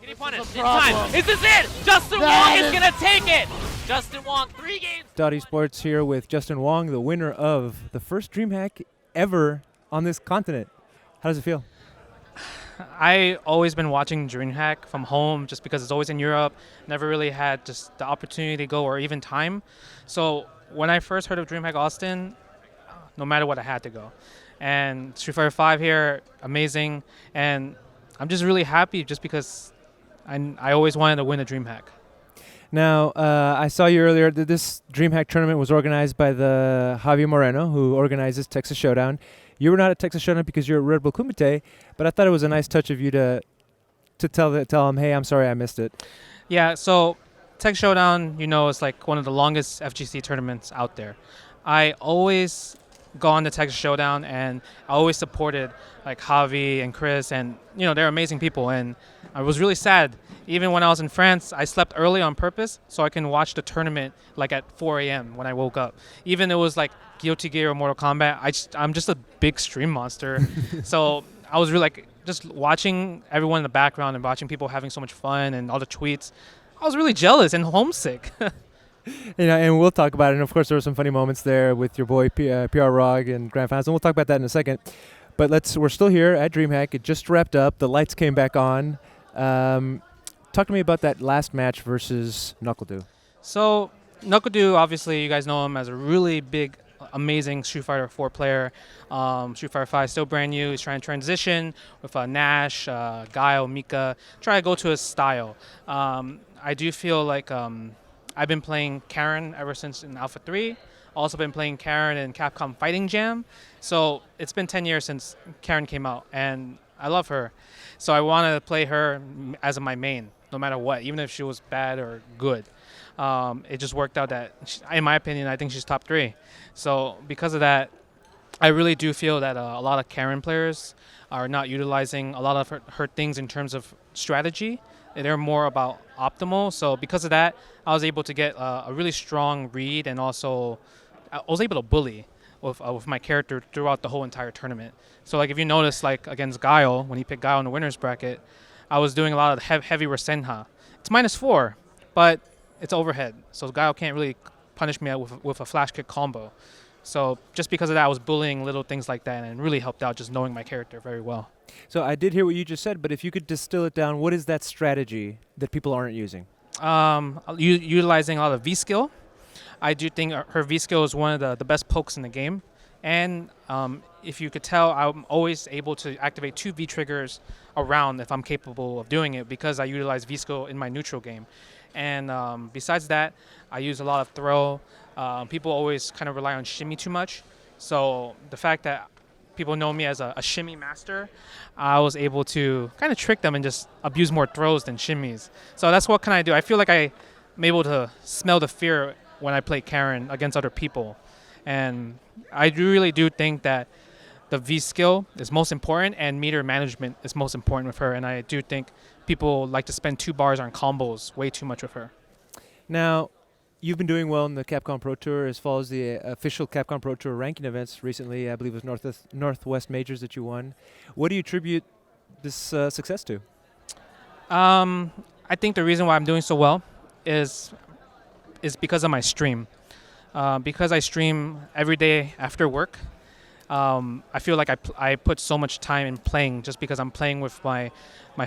Can he punish? In time. Is this it? Justin Wong is going to take it. Justin Wong, 3 games. Dot Esports here with Justin Wong, the winner of the first DreamHack ever on this continent. How does it feel? I always been watching DreamHack from home just because it's always in Europe. Never really had just the opportunity to go or even time. So when I first heard of DreamHack Austin, no matter what, I had to go. And Street Fighter 5 here, amazing. And I'm just really happy just because I always wanted to win a DreamHack. Now, I saw you earlier that this DreamHack tournament was organized by the Javier Moreno, who organizes Texas Showdown. You were not at Texas Showdown because you're at Red Bull Kumite, but I thought it was a nice touch of you to tell them, hey, I'm sorry I missed it. Yeah, so Texas Showdown, is like one of the longest FGC tournaments out there. I always gone to Texas Showdown, and I always supported like Javi and Chris, and they're amazing people. And I was really sad. Even when I was in France, I slept early on purpose so I can watch the tournament like at 4 a.m. when I woke up. Even it was like Guilty Gear or Mortal Kombat, I'm just a big stream monster. So I was really just watching everyone in the background and watching people having so much fun and all the tweets. I was really jealous and homesick. And we'll talk about it. And of course, there were some funny moments there with your boy PR Rog and Grand Finals, and we'll talk about that in a second. But we're still here at DreamHack. It just wrapped up. The lights came back on. Talk to me about that last match versus NuckleDu. So NuckleDu, obviously, you guys know him as a really big, amazing Street Fighter 4 player. Street Fighter 5 still brand new. He's trying to transition with Nash, Guile, Mika, try to go to his style. I do feel like I've been playing Karin ever since in Alpha 3. Also been playing Karin in Capcom Fighting Jam. So it's been 10 years since Karin came out, and I love her. So I want to play her as my main, no matter what, even if she was bad or good. It just worked out that, in my opinion, I think she's top 3. So because of that, I really do feel that a lot of Karin players are not utilizing a lot of her things in terms of strategy. They're more about optimal. So because of that, I was able to get a really strong read, and also I was able to bully with my character throughout the whole entire tournament. So if you notice, against Guile, when he picked Guile in the winner's bracket, I was doing a lot of heavy Rasenha. It's -4, but it's overhead. So Guile can't really punish me with a flash kick combo. So just because of that, I was bullying little things like that, and it really helped out just knowing my character very well. So I did hear what you just said, but if you could distill it down, what is that strategy that people aren't using? Utilizing a lot of V-skill. I do think her V-skill is one of the best pokes in the game. And if you could tell, I'm always able to activate 2 V-triggers around if I'm capable of doing it, because I utilize V-skill in my neutral game. And besides that, I use a lot of throw. People always kind of rely on shimmy too much. So the fact that people know me as a shimmy master, I was able to kind of trick them and just abuse more throws than shimmies. So that's what can I do. I feel like I'm able to smell the fear when I play Karin against other people. And I really do think that the V skill is most important, and meter management is most important with her. And I do think people like to spend 2 bars on combos way too much with her. Now, you've been doing well in the Capcom Pro Tour as well as the official Capcom Pro Tour ranking events recently. I believe it was Northwest Majors that you won. What do you attribute this success to? I think the reason why I'm doing so well is because of my stream. Because I stream every day after work, I feel like I put so much time in playing just because I'm playing with my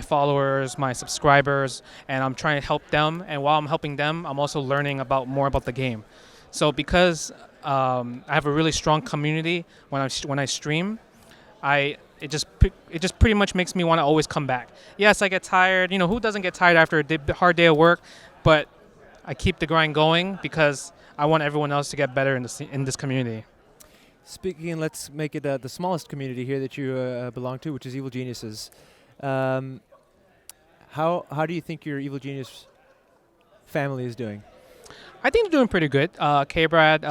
followers, my subscribers, and I'm trying to help them. And while I'm helping them, I'm also learning more about the game. So because I have a really strong community when I stream, it just pretty much makes me want to always come back. Yes, I get tired. Who doesn't get tired after a hard day of work? But I keep the grind going because I want everyone else to get better in this community. Speaking, let's make it the smallest community here that you belong to, which is Evil Geniuses. How do you think your Evil Genius family is doing? I think they're doing pretty good. K-Brad,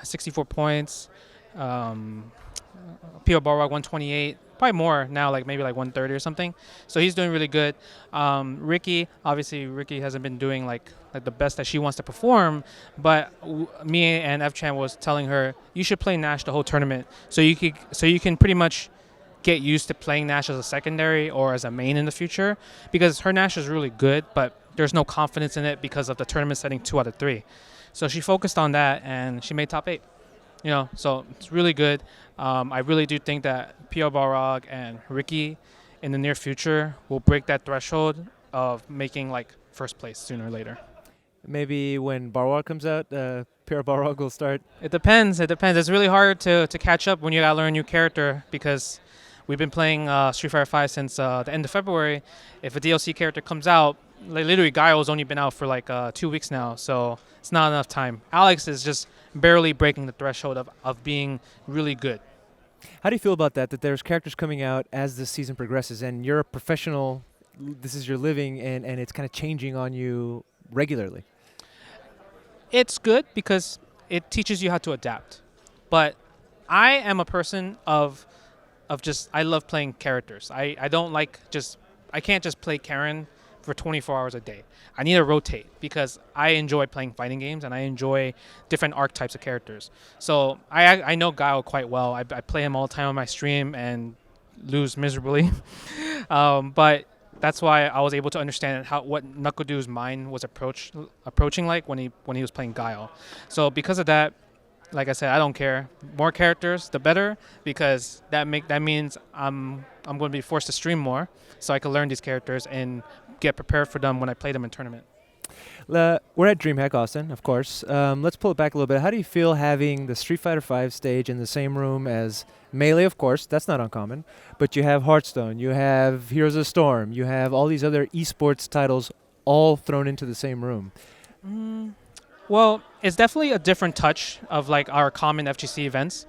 64 points. P.O. Barwag, 128. Probably more now, maybe 130 or something. So he's doing really good. Ricky, obviously, hasn't been doing the best that she wants to perform. But me and F-Chan was telling her, you should play Nash the whole tournament, so you can pretty much get used to playing Nash as a secondary or as a main in the future, because her Nash is really good, but there's no confidence in it because of the tournament setting 2 out of 3. So she focused on that, and she made top 8. So it's really good. I really do think that Pia Balrog and Ricky in the near future will break that threshold of making like first place sooner or later. Maybe when Barwar comes out, Pierre Barwar will start. It depends. It's really hard to catch up when you gotta learn a new character, because we've been playing Street Fighter 5 since the end of February. If a DLC character comes out, like literally Guile's only been out for like 2 weeks now, so it's not enough time. Alex is just barely breaking the threshold of being really good. How do you feel about that there's characters coming out as the season progresses, and you're a professional, this is your living, and it's kind of changing on you regularly? It's good because it teaches you how to adapt. But I am a person of just, I love playing characters. I don't like I can't just play Karin for 24 hours a day. I need to rotate because I enjoy playing fighting games and I enjoy different archetypes of characters. So I know Guile quite well. I play him all the time on my stream and lose miserably. But that's why I was able to understand what NuckleDu's mind was approaching like when he was playing Guile. So because of that, like I said, I don't care. More characters, the better, because that means I'm going to be forced to stream more, so I can learn these characters and get prepared for them when I play them in tournament. We're at DreamHack Austin, of course. Let's pull it back a little bit. How do you feel having the Street Fighter 5 stage in the same room as Melee, of course? That's not uncommon. But you have Hearthstone, you have Heroes of Storm, you have all these other esports titles all thrown into the same room. Well, it's definitely a different touch of like our common FGC events.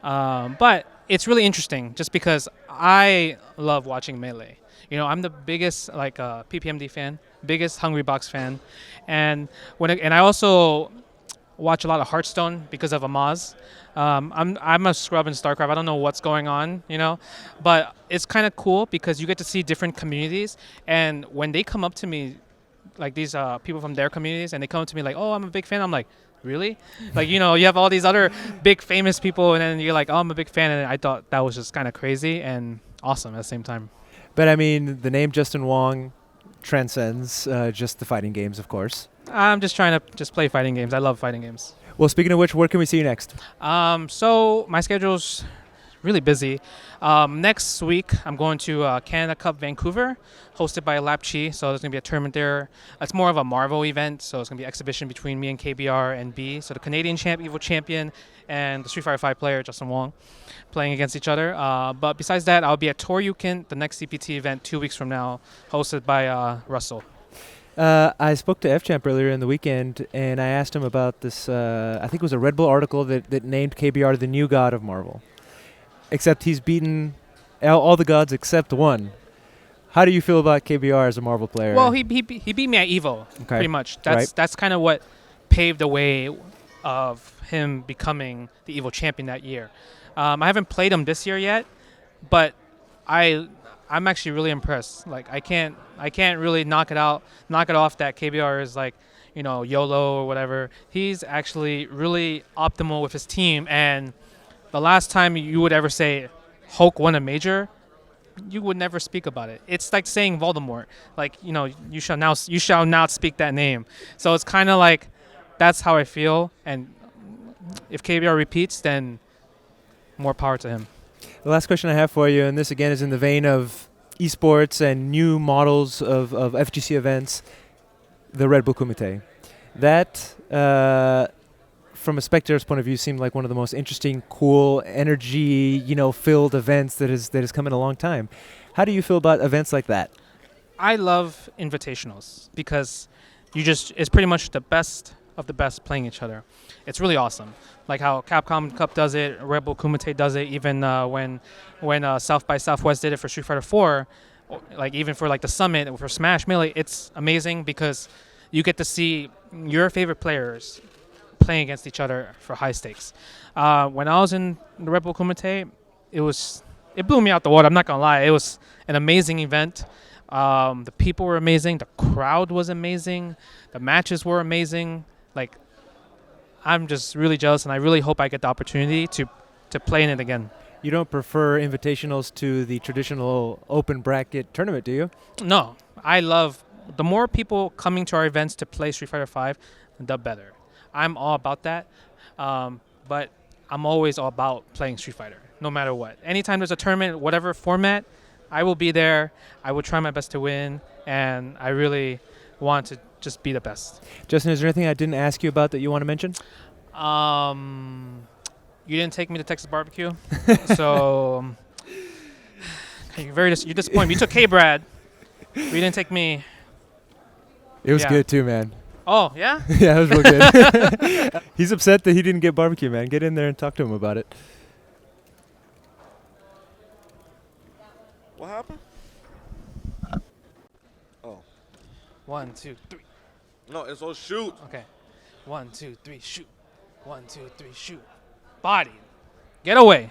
But it's really interesting just because I love watching Melee. I'm the biggest PPMD fan, biggest Hungry Box fan, and I also watch a lot of Hearthstone because of Amaz. I'm a scrub in StarCraft. I don't know what's going on, but it's kind of cool because you get to see different communities, and when they come up to me, like these people from their communities, and they come up to me like, "Oh, I'm a big fan." I'm like, "Really?" Like, you have all these other big famous people, and then you're like, "Oh, I'm a big fan," and I thought that was just kind of crazy and awesome at the same time. But I mean, the name Justin Wong transcends just the fighting games, of course. I'm just trying to play fighting games. I love fighting games. Well, speaking of which, where can we see you next? So my schedule's really busy. Next week, I'm going to Canada Cup Vancouver, hosted by Lapchi. So there's going to be a tournament there. It's more of a Marvel event, so it's going to be an exhibition between me and KBR and B. So the Canadian champ, Evo champion, and the Street Fighter 5 player, Justin Wong, playing against each other. But besides that, I'll be at Toryukin, the next CPT event 2 weeks from now, hosted by Russell. I spoke to FChamp earlier in the weekend, and I asked him about this, I think it was a Red Bull article that named KBR the new god of Marvel. Except he's beaten all the gods except one. How do you feel about KBR as a Marvel player? Well, he beat me at Evo, pretty much. That's kind of what paved the way of him becoming the Evo champion that year. I haven't played him this year yet, but I'm actually really impressed. Like I can't really knock it off that KBR is like, YOLO or whatever. He's actually really optimal with his team, and the last time you would ever say Hulk won a major, you would never speak about it. It's like saying Voldemort. Like, you shall not speak that name. So it's kind of like that's how I feel. And if KBR repeats, then more power to him. The last question I have for you, and this again is in the vein of esports and new models of FGC events, the Red Bull Kumite. That, from a spectator's point of view, seemed like one of the most interesting, cool, energy, filled events that has come in a long time. How do you feel about events like that? I love invitationals because it's pretty much the best of the best playing each other. It's really awesome. Like how Capcom Cup does it, Red Bull Kumite does it, even when South by Southwest did it for Street Fighter 4, like even for like the Summit for Smash Melee, it's amazing because you get to see your favorite players playing against each other for high stakes. When I was in the Red Bull Kumite, it blew me out the water. I'm not gonna lie. It was an amazing event. The people were amazing. The crowd was amazing. The matches were amazing. Like, I'm just really jealous, and I really hope I get the opportunity to play in it again. You don't prefer invitationals to the traditional open bracket tournament, do you? No, I love the more people coming to our events to play Street Fighter V, the better. I'm all about that, but I'm always all about playing Street Fighter, no matter what. Anytime there's a tournament, whatever format, I will be there. I will try my best to win, and I really want to just be the best. Justin, is there anything I didn't ask you about that you want to mention? You didn't take me to Texas barbecue, so you're disappointed. You took K-Brad, but you didn't take me. It was Yeah. good too, man. Oh, yeah? Yeah, it was real good. He's upset that he didn't get barbecue, man. Get in there and talk to him about it. What happened? Oh. 1, 2, 3. No, it's on shoot. Okay. 1, 2, 3, shoot. 1, 2, 3, shoot. Body. Get away.